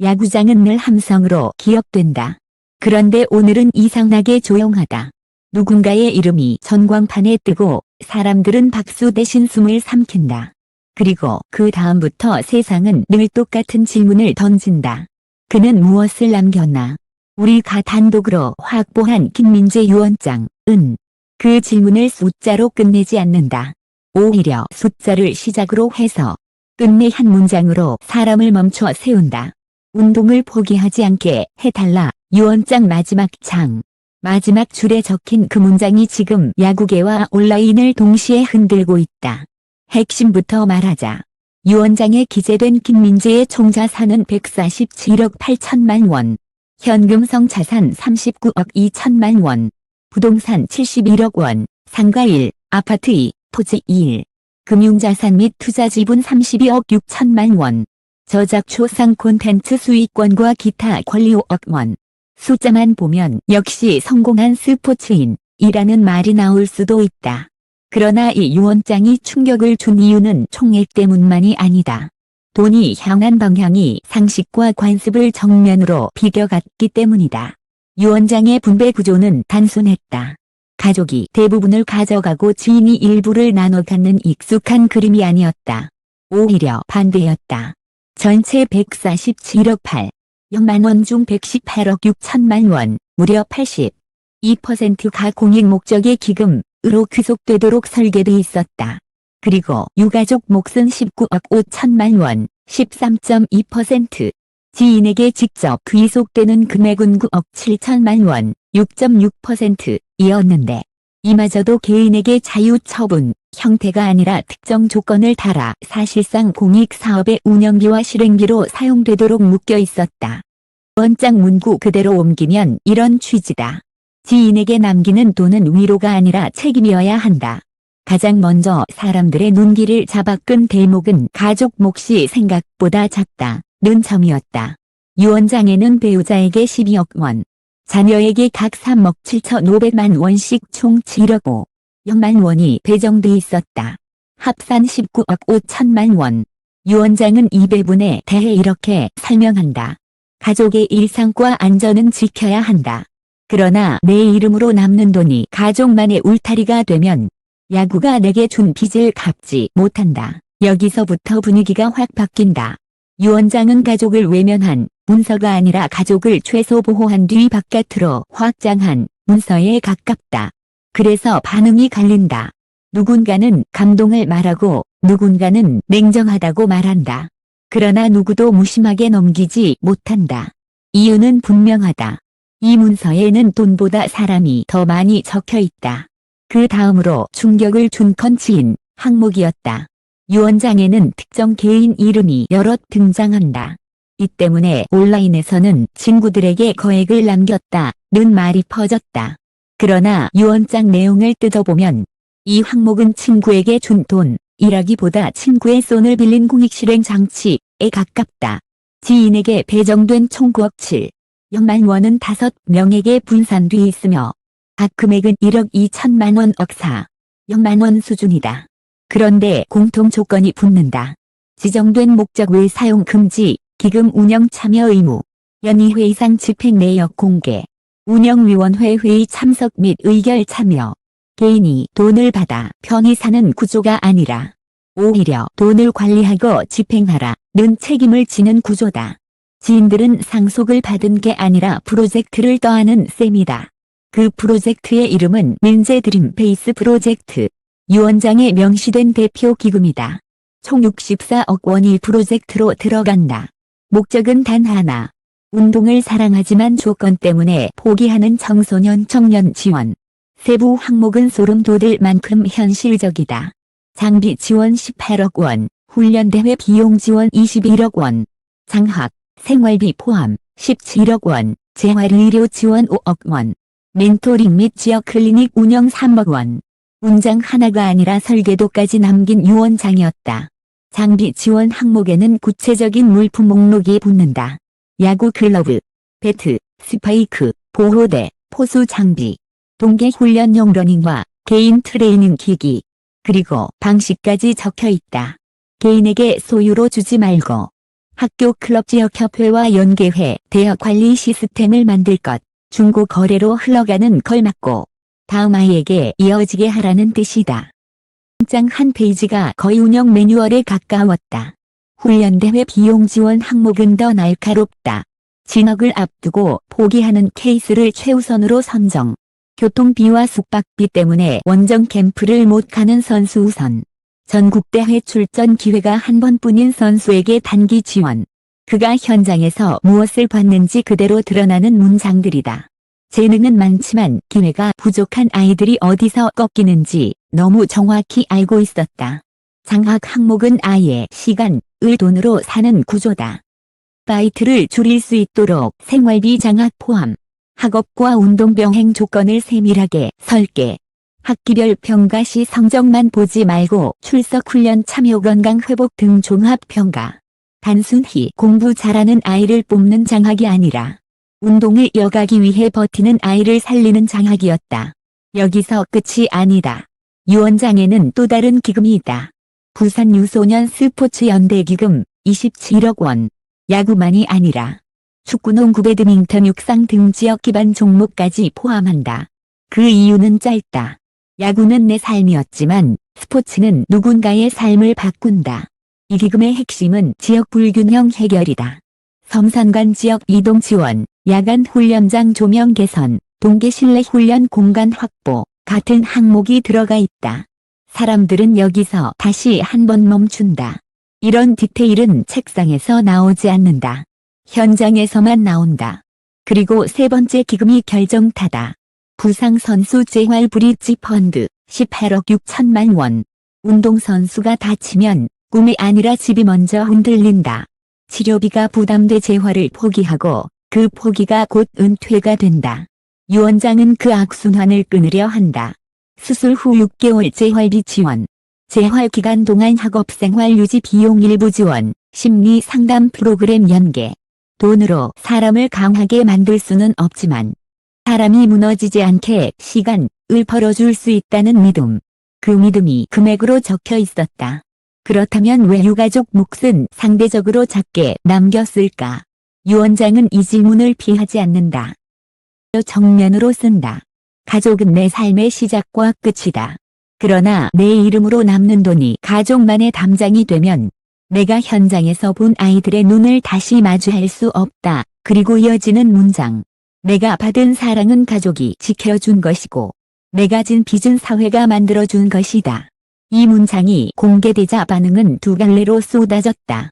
야구장은 늘 함성으로 기억된다. 그런데 오늘은 이상하게 조용하다. 누군가의 이름이 전광판에 뜨고 사람들은 박수 대신 숨을 삼킨다. 그리고 그 다음부터 세상은 늘 똑같은 질문을 던진다. 그는 무엇을 남겼나? 우리가 단독으로 확보한 김민재 유언장은 그 질문을 숫자로 끝내지 않는다. 오히려 숫자를 시작으로 해서 끝내 한 문장으로 사람을 멈춰 세운다. 운동을 포기하지 않게 해달라. 유언장 마지막 장. 마지막 줄에 적힌 그 문장이 지금 야구계와 온라인을 동시에 흔들고 있다. 핵심부터 말하자. 유언장에 기재된 김민재의 총자산은 147억 8천만 원, 현금성 자산 39억 2천만 원, 부동산 71억 원, 상가 1, 아파트 2, 토지 1, 금융자산 및 투자지분 32억 6천만 원, 저작초상 콘텐츠 수익권과 기타 권리 5억 원. 숫자만 보면 역시 성공한 스포츠인이라는 말이 나올 수도 있다. 그러나 이 유언장이 충격을 준 이유는 총액 때문만이 아니다. 돈이 향한 방향이 상식과 관습을 정면으로 비껴갔기 때문이다. 유언장의 분배 구조는 단순했다. 가족이 대부분을 가져가고 지인이 일부를 나눠 갖는 익숙한 그림이 아니었다. 오히려 반대였다. 전체 147억 8천만 원 중 118억 6천만 원, 무려 82%가 공익 목적의 기금으로 귀속되도록 설계돼 있었다. 그리고 유가족 몫은 19억 5천만 원, 13.2%, 지인에게 직접 귀속되는 금액은 9억 7천만 원, 6.6%이었는데 이마저도 개인에게 자유처분 형태가 아니라 특정 조건을 달아 사실상 공익사업의 운영비와 실행비로 사용되도록 묶여 있었다. 원장 문구 그대로 옮기면 이런 취지다. 지인에게 남기는 돈은 위로가 아니라 책임이어야 한다. 가장 먼저 사람들의 눈길을 잡아끈 대목은 가족 몫이 생각보다 작다는 점이었다. 유언장에는 배우자에게 12억 원, 자녀에게 각 3억 7,500만 원씩 총 7억 5천만 원이 배정돼 있었다. 합산 19억 5천만 원. 유언장은 이 배분에 대해 이렇게 설명한다. 가족의 일상과 안전은 지켜야 한다. 그러나 내 이름으로 남는 돈이 가족만의 울타리가 되면 야구가 내게 준 빚을 갚지 못한다. 여기서부터 분위기가 확 바뀐다. 유언장은 가족을 외면한 문서가 아니라 가족을 최소 보호한 뒤 바깥으로 확장한 문서에 가깝다. 그래서 반응이 갈린다. 누군가는 감동을 말하고 누군가는 냉정하다고 말한다. 그러나 누구도 무심하게 넘기지 못한다. 이유는 분명하다. 이 문서에는 돈보다 사람이 더 많이 적혀 있다. 그 다음으로 충격을 준 건 지인 항목이었다. 유언장에는 특정 개인 이름이 여럿 등장한다. 이 때문에 온라인에서는 친구들에게 거액을 남겼다는 말이 퍼졌다. 그러나 유언장 내용을 뜯어보면 이 항목은 친구에게 준 돈이라기보다 친구의 손을 빌린 공익실행 장치에 가깝다. 지인에게 배정된 총 9억 7천만 원은 5명에게 분산돼 있으며 각 금액은 1억 2천만 원, 억 4천만 원 수준이다. 그런데 공통 조건이 붙는다. 지정된 목적 외 사용 금지, 기금 운영 참여 의무, 연의회 이상 집행 내역 공개, 운영위원회 회의 참석 및 의결 참여. 개인이 돈을 받아 편히 사는 구조가 아니라 오히려 돈을 관리하고 집행하라는 책임을 지는 구조다. 지인들은 상속을 받은 게 아니라 프로젝트를 떠안은 셈이다. 그 프로젝트의 이름은 민재 드림 베이스 프로젝트. 유언장에 명시된 대표 기금이다. 총 64억 원이 프로젝트로 들어간다. 목적은 단 하나. 운동을 사랑하지만 조건 때문에 포기하는 청소년 청년 지원. 세부 항목은 소름 돋을 만큼 현실적이다. 장비 지원 18억 원, 훈련대회 비용 지원 21억 원, 장학, 생활비 포함 17억 원, 재활의료 지원 5억 원, 멘토링 및 지역 클리닉 운영 3억 원. 문장 하나가 아니라 설계도까지 남긴 유언장이었다. 장비 지원 항목에는 구체적인 물품 목록이 붙는다. 야구 글러브, 배트, 스파이크, 보호대, 포수 장비, 동계 훈련용 러닝화, 개인 트레이닝 기기, 그리고 방식까지 적혀 있다. 개인에게 소유로 주지 말고 학교 클럽 지역협회와 연계해 대학 관리 시스템을 만들 것, 중고 거래로 흘러가는 걸 막고 다음 아이에게 이어지게 하라는 뜻이다. 장 한 페이지가 거의 운영 매뉴얼에 가까웠다. 훈련대회 비용 지원 항목은 더 날카롭다. 진학을 앞두고 포기하는 케이스를 최우선으로 선정. 교통비와 숙박비 때문에 원정 캠프를 못 가는 선수 우선. 전국대회 출전 기회가 한 번뿐인 선수에게 단기 지원. 그가 현장에서 무엇을 봤는지 그대로 드러나는 문장들이다. 재능은 많지만 기회가 부족한 아이들이 어디서 꺾이는지 너무 정확히 알고 있었다. 장학 항목은 아예 시간을 돈으로 사는 구조다. 파이트를 줄일 수 있도록 생활비 장학 포함. 학업과 운동 병행 조건을 세밀하게 설계. 학기별 평가 시 성적만 보지 말고 출석 훈련 참여 건강 회복 등 종합 평가. 단순히 공부 잘하는 아이를 뽑는 장학이 아니라 운동을 이어가기 위해 버티는 아이를 살리는 장학이었다. 여기서 끝이 아니다. 유원장에는 또 다른 기금이 있다. 부산 유소년 스포츠 연대 기금 27억 원. 야구만이 아니라 축구, 농구, 배드민턴, 육상 등 지역 기반 종목까지 포함한다. 그 이유는 짧다. 야구는 내 삶이었지만 스포츠는 누군가의 삶을 바꾼다. 이 기금의 핵심은 지역 불균형 해결이다. 섬산간 지역 이동 지원, 야간 훈련장 조명 개선, 동계 실내 훈련 공간 확보 같은 항목이 들어가 있다. 사람들은 여기서 다시 한번 멈춘다. 이런 디테일은 책상에서 나오지 않는다. 현장에서만 나온다. 그리고 세 번째 기금이 결정타다. 부상선수 재활 브릿지 펀드 18억 6천만 원. 운동선수가 다치면 꿈이 아니라 집이 먼저 흔들린다. 치료비가 부담돼 재활을 포기하고 그 포기가 곧 은퇴가 된다. 유원장은 그 악순환을 끊으려 한다. 수술 후 6개월 재활비 지원. 재활 기간 동안 학업생활 유지 비용 일부 지원. 심리 상담 프로그램 연계. 돈으로 사람을 강하게 만들 수는 없지만 사람이 무너지지 않게 시간을 벌어줄 수 있다는 믿음. 그 믿음이 금액으로 적혀 있었다. 그렇다면 왜 유가족 몫은 상대적으로 작게 남겼을까? 유원장은 이 질문을 피하지 않는다. 정면으로 쓴다. 가족은 내 삶의 시작과 끝이다. 그러나 내 이름으로 남는 돈이 가족만의 담장이 되면 내가 현장에서 본 아이들의 눈을 다시 마주할 수 없다. 그리고 이어지는 문장. 내가 받은 사랑은 가족이 지켜준 것이고 내가 진 빚은 사회가 만들어준 것이다. 이 문장이 공개되자 반응은 두 갈래로 쏟아졌다.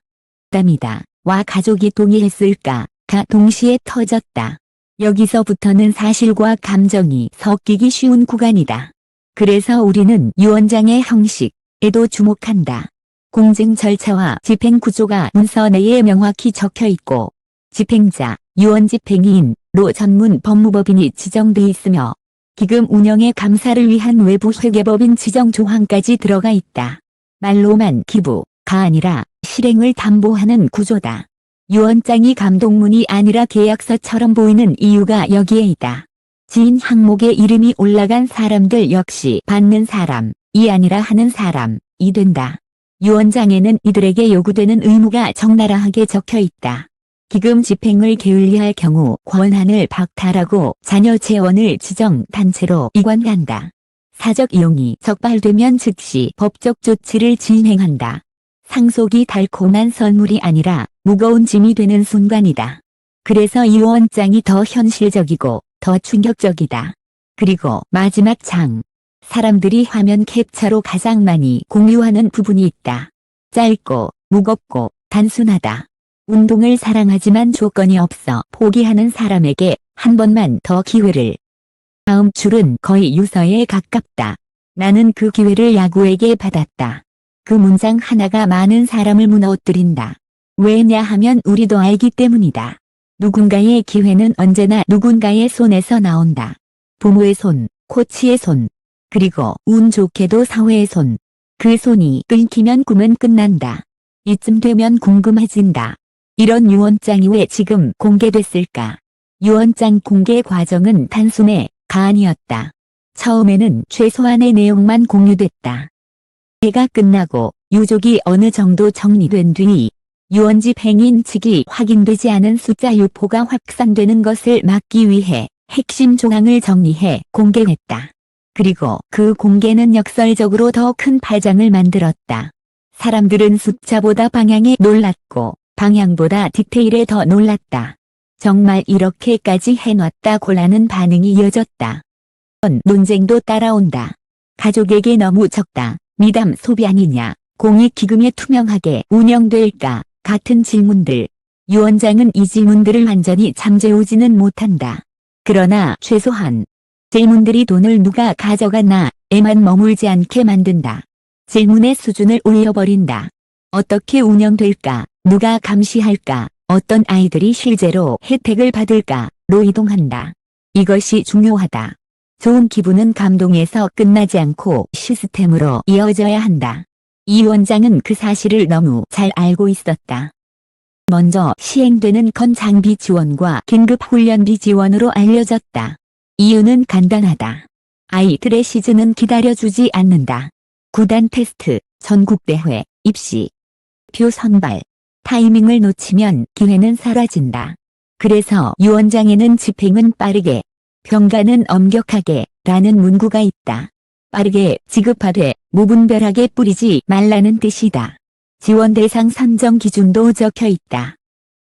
땀이다. 와 가족이 동의했을까? 가 동시에 터졌다. 여기서부터는 사실과 감정이 섞이기 쉬운 구간이다. 그래서 우리는 유원장의 형식에도 주목한다. 공증 절차와 집행 구조가 문서 내에 명확히 적혀 있고 집행자, 유원집행인으로 전문 법무법인이 지정돼 있으며 기금 운영의 감사를 위한 외부 회계법인 지정 조항까지 들어가 있다. 말로만 기부가 아니라 실행을 담보하는 구조다. 유원장이 감독문이 아니라 계약서처럼 보이는 이유가 여기에 있다. 지인 항목에 이름이 올라간 사람들 역시 받는 사람이 아니라 하는 사람이 된다. 유원장에는 이들에게 요구되는 의무가 적나라하게 적혀 있다. 기금 집행을 게을리할 경우 권한을 박탈하고 자녀 재원을 지정 단체로 이관한다. 사적 이용이 적발되면 즉시 법적 조치를 진행한다. 상속이 달콤한 선물이 아니라 무거운 짐이 되는 순간이다. 그래서 유원장이 더 현실적이고 더 충격적이다. 그리고 마지막 장. 사람들이 화면 캡처로 가장 많이 공유하는 부분이 있다. 짧고 무겁고 단순하다. 운동을 사랑하지만 조건이 없어 포기하는 사람에게 한 번만 더 기회를. 다음 줄은 거의 유서에 가깝다. 나는 그 기회를 야구에게 받았다. 그 문장 하나가 많은 사람을 무너뜨린다. 왜냐 하면 우리도 알기 때문이다. 누군가의 기회는 언제나 누군가의 손에서 나온다. 부모의 손, 코치의 손, 그리고 운 좋게도 사회의 손. 그 손이 끊기면 꿈은 끝난다. 이쯤 되면 궁금해진다. 이런 유언장이 왜 지금 공개됐을까? 유언장 공개 과정은 단순해가 아니었다. 처음에는 최소한의 내용만 공유됐다. 해가 끝나고 유족이 어느 정도 정리된 뒤 유언지 행인 측이 확인되지 않은 숫자 유포가 확산되는 것을 막기 위해 핵심 조항을 정리해 공개했다. 그리고 그 공개는 역설적으로 더 큰 파장을 만들었다. 사람들은 숫자보다 방향에 놀랐고 방향보다 디테일에 더 놀랐다. 정말 이렇게까지 해놨다고라는 반응이 이어졌다. 논쟁도 따라온다. 가족에게 너무 적다. 미담 소비 아니냐. 공익기금이 투명하게 운영될까. 같은 질문들. 유 원장은 이 질문들을 완전히 잠재우지는 못한다. 그러나 최소한 질문들이 돈을 누가 가져갔나에만 머물지 않게 만든다. 질문의 수준을 올려버린다. 어떻게 운영될까? 누가 감시할까? 어떤 아이들이 실제로 혜택을 받을까로 이동한다. 이것이 중요하다. 좋은 기분은 감동에서 끝나지 않고 시스템으로 이어져야 한다. 이 원장은 그 사실을 너무 잘 알고 있었다. 먼저 시행되는 건 장비 지원과 긴급 훈련비 지원으로 알려졌다. 이유는 간단하다. 아이들의 시즌은 기다려주지 않는다. 구단 테스트, 전국대회, 입시, 표 선발, 타이밍을 놓치면 기회는 사라진다. 그래서 유 원장에는 집행은 빠르게, 평가는 엄격하게 라는 문구가 있다. 빠르게 지급하되 무분별하게 뿌리지 말라는 뜻이다. 지원 대상 선정 기준도 적혀 있다.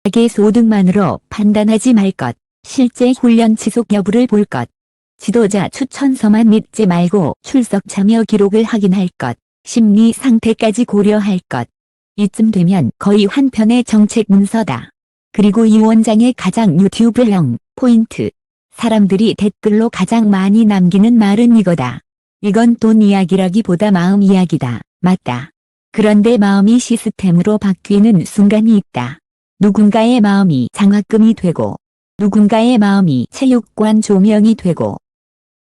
자기 소득만으로 판단하지 말 것, 실제 훈련 지속 여부를 볼 것, 지도자 추천서만 믿지 말고 출석 참여 기록을 확인할 것, 심리 상태까지 고려할 것. 이쯤 되면 거의 한 편의 정책 문서다. 그리고 이 원장의 가장 유튜브형 포인트. 사람들이 댓글로 가장 많이 남기는 말은 이거다. 이건 돈 이야기라기보다 마음 이야기다. 맞다. 그런데 마음이 시스템으로 바뀌는 순간이 있다. 누군가의 마음이 장학금이 되고, 누군가의 마음이 체육관 조명이 되고,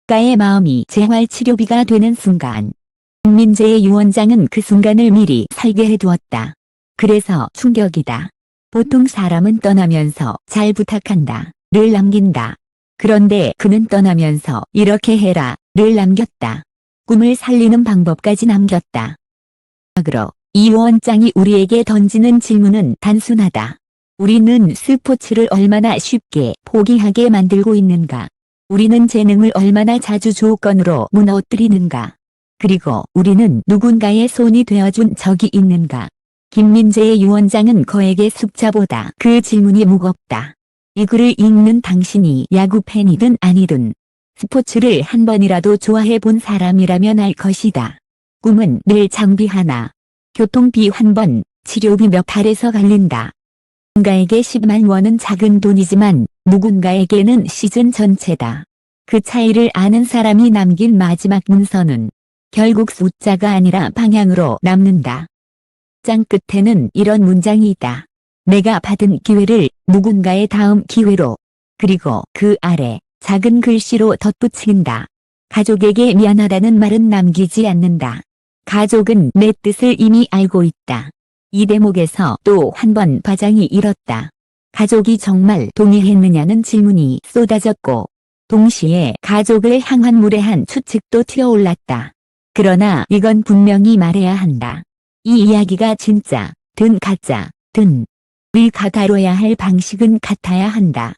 누군가의 마음이 재활치료비가 되는 순간. 김민재의 유 원장은 그 순간을 미리 설계해 두었다. 그래서 충격이다. 보통 사람은 떠나면서 잘 부탁한다. 를 남긴다. 그런데 그는 떠나면서 이렇게 해라. 를 남겼다. 꿈을 살리는 방법까지 남겼다. 그러 이 원장이 우리에게 던지는 질문은 단순하다. 우리는 스포츠를 얼마나 쉽게 포기하게 만들고 있는가? 우리는 재능을 얼마나 자주 조건으로 무너뜨리는가? 그리고 우리는 누군가의 손이 되어준 적이 있는가? 김민재의 유 원장은 거액의 숫자보다 그 질문이 무겁다. 이 글을 읽는 당신이 야구 팬이든 아니든 스포츠를 한 번이라도 좋아해 본 사람이라면 알 것이다. 꿈은 늘 장비 하나, 교통비 한 번, 치료비 몇 달에서 갈린다. 누군가에게 10만 원은 작은 돈이지만 누군가에게는 시즌 전체다. 그 차이를 아는 사람이 남긴 마지막 문서는 결국 숫자가 아니라 방향으로 남는다. 장 끝에는 이런 문장이 있다. 내가 받은 기회를 누군가의 다음 기회로. 그리고 그 아래 작은 글씨로 덧붙인다. 가족에게 미안하다는 말은 남기지 않는다. 가족은 내 뜻을 이미 알고 있다. 이 대목에서 또 한 번 과장이 일었다. 가족이 정말 동의했느냐는 질문이 쏟아졌고 동시에 가족을 향한 무례한 추측도 튀어올랐다. 그러나 이건 분명히 말해야 한다. 이 이야기가 진짜, 든 가짜, 든 우리가 다뤄야 할 방식은 같아야 한다.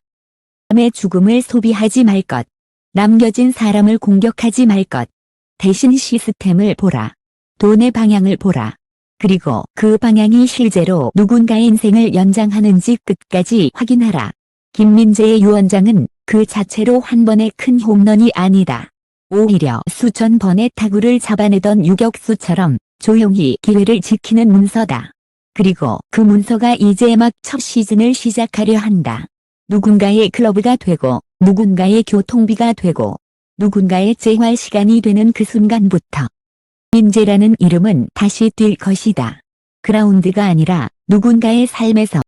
사람의 죽음을 소비하지 말 것. 남겨진 사람을 공격하지 말 것. 대신 시스템을 보라. 돈의 방향을 보라. 그리고 그 방향이 실제로 누군가의 인생을 연장하는지 끝까지 확인하라. 김민재의 유 원장은 그 자체로 한 번의 큰 홈런이 아니다. 오히려 수천 번의 타구를 잡아내던 유격수처럼 조용히 기회를 지키는 문서다. 그리고 그 문서가 이제 막 첫 시즌을 시작하려 한다. 누군가의 클러브가 되고 누군가의 교통비가 되고 누군가의 재활 시간이 되는 그 순간부터 민재라는 이름은 다시 뛸 것이다. 그라운드가 아니라 누군가의 삶에서